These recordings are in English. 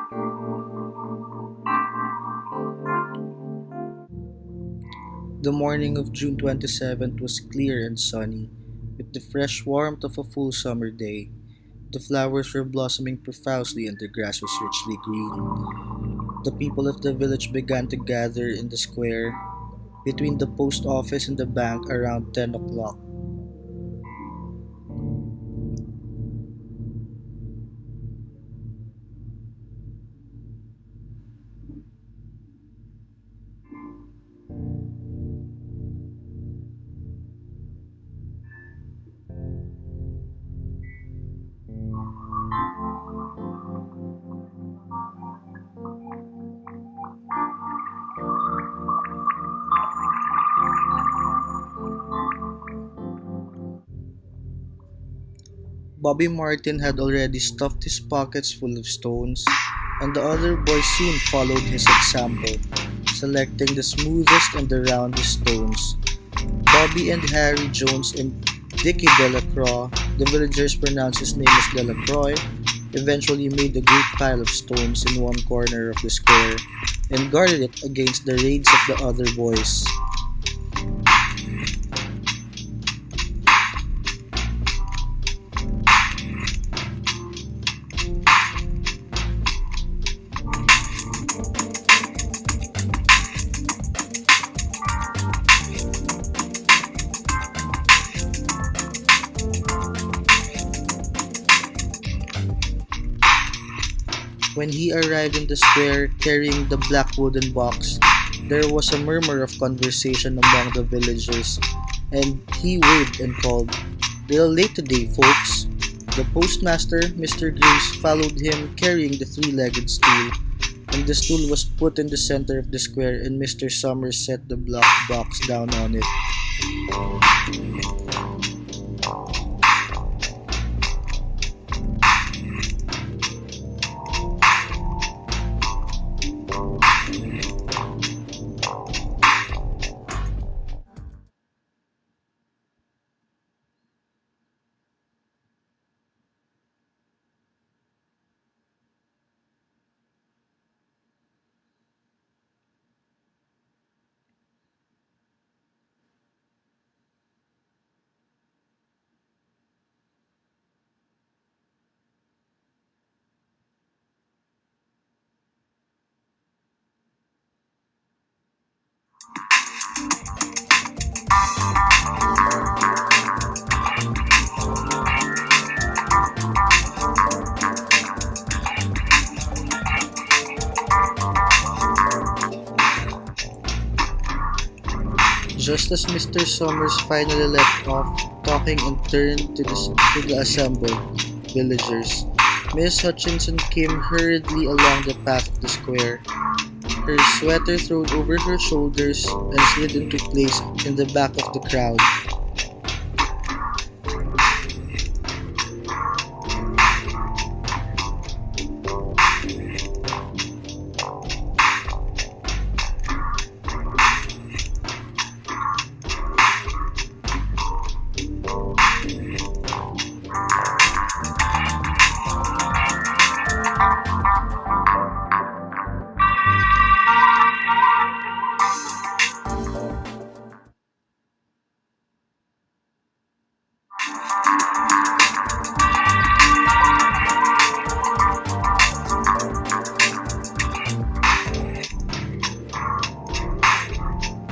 The morning of June 27th was clear and sunny, with the fresh warmth of a full summer day. The flowers were blossoming profusely and the grass was richly green. The people of the village began to gather in the square between the post office and the bank around 10 o'clock. Bobby Martin had already stuffed his pockets full of stones, and the other boys soon followed his example, selecting the smoothest and the roundest stones. Bobby and Harry Jones and Dickie Delacroix, the villagers pronounced his name as Delacroix, eventually made a great pile of stones in one corner of the square and guarded it against the raids of the other boys. When he arrived in the square carrying the black wooden box, there was a murmur of conversation among the villagers, and he waved and called, "Little late today, folks." The postmaster, Mr. Graves, followed him carrying the three-legged stool, and the stool was put in the center of the square and Mr. Summers set the black box down on it. Just as Mr. Summers finally left off talking and turned to the assembled villagers, Miss Hutchinson came hurriedly along the path of the square, her sweater thrown over her shoulders and slid into place in the back of the crowd.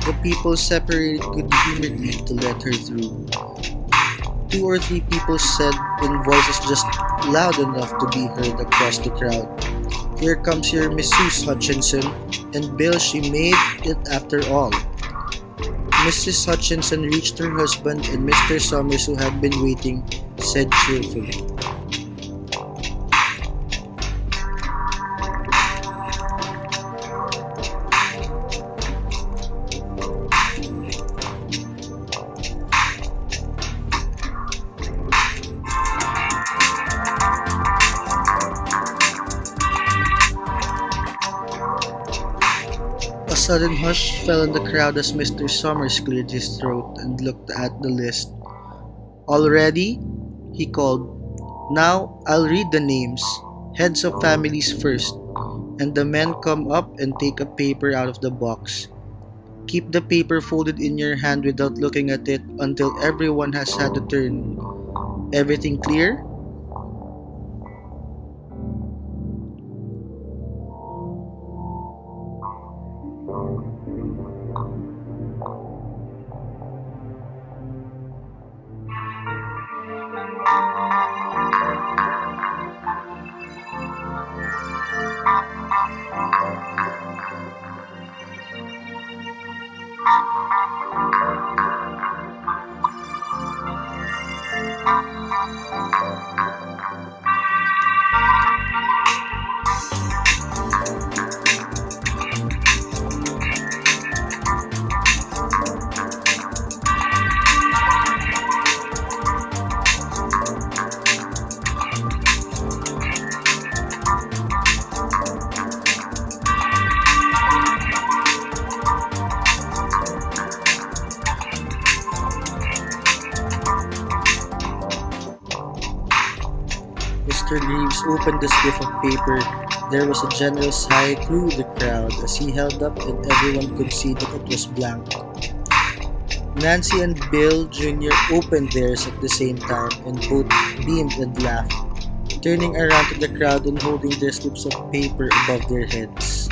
The people separated good-humoredly to let her through. Two or three people said in voices just loud enough to be heard across the crowd, "Here comes your Mrs. Hutchinson, and Bill, she made it after all." Mrs. Hutchinson reached her husband, and Mr. Summers, who had been waiting, said cheerfully, A sudden hush fell on the crowd as Mr. Summers cleared his throat and looked at the list. "All ready?" he called. "Now I'll read the names. Heads of families first. and the men come up and take a paper out of the box. Keep the paper folded in your hand without looking at it until everyone has had a turn. Everything clear? Mr. Greaves opened the slip of paper. There was a generous sigh through the crowd as he held up and everyone could see that it was blank. Nancy and Bill Jr. opened theirs at the same time and both beamed and laughed, turning around to the crowd and holding their slips of paper above their heads.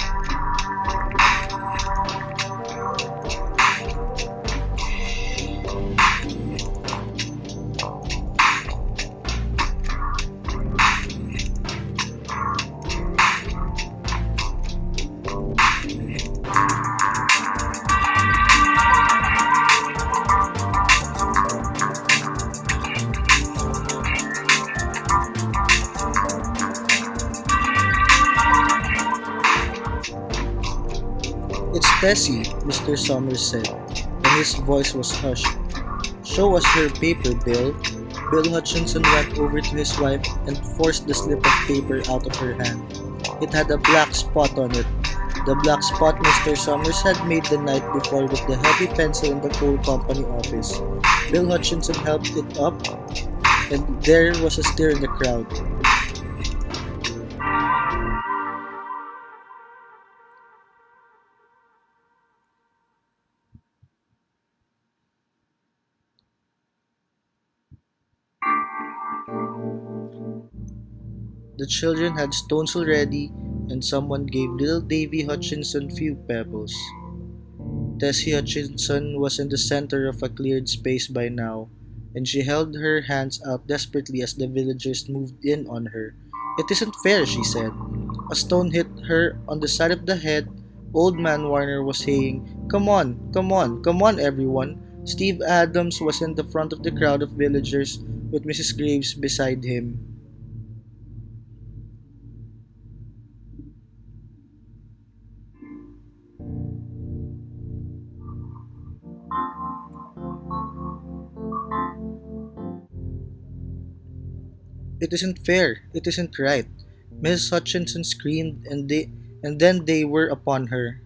It's Tessie, Mr. Summers said, and his voice was hushed. Show us her paper, Bill. Bill Hutchinson went over to his wife and forced the slip of paper out of her hand. It had a black spot on it. The black spot Mr. Summers had made the night before with the heavy pencil in the coal company office. Bill Hutchinson helped it up, and there was a stir in the crowd. The children had stones already, and someone gave little Davy Hutchinson few pebbles. Tessie Hutchinson was in the center of a cleared space by now, and she held her hands out desperately as the villagers moved in on her. It isn't fair, she said. A stone hit her on the side of the head. Old Man Warner was saying, come on, come on, come on, everyone. Steve Adams was in the front of the crowd of villagers with Mrs. Graves beside him. It isn't fair. It isn't right. Mrs. Hutchinson screamed, and then they were upon her.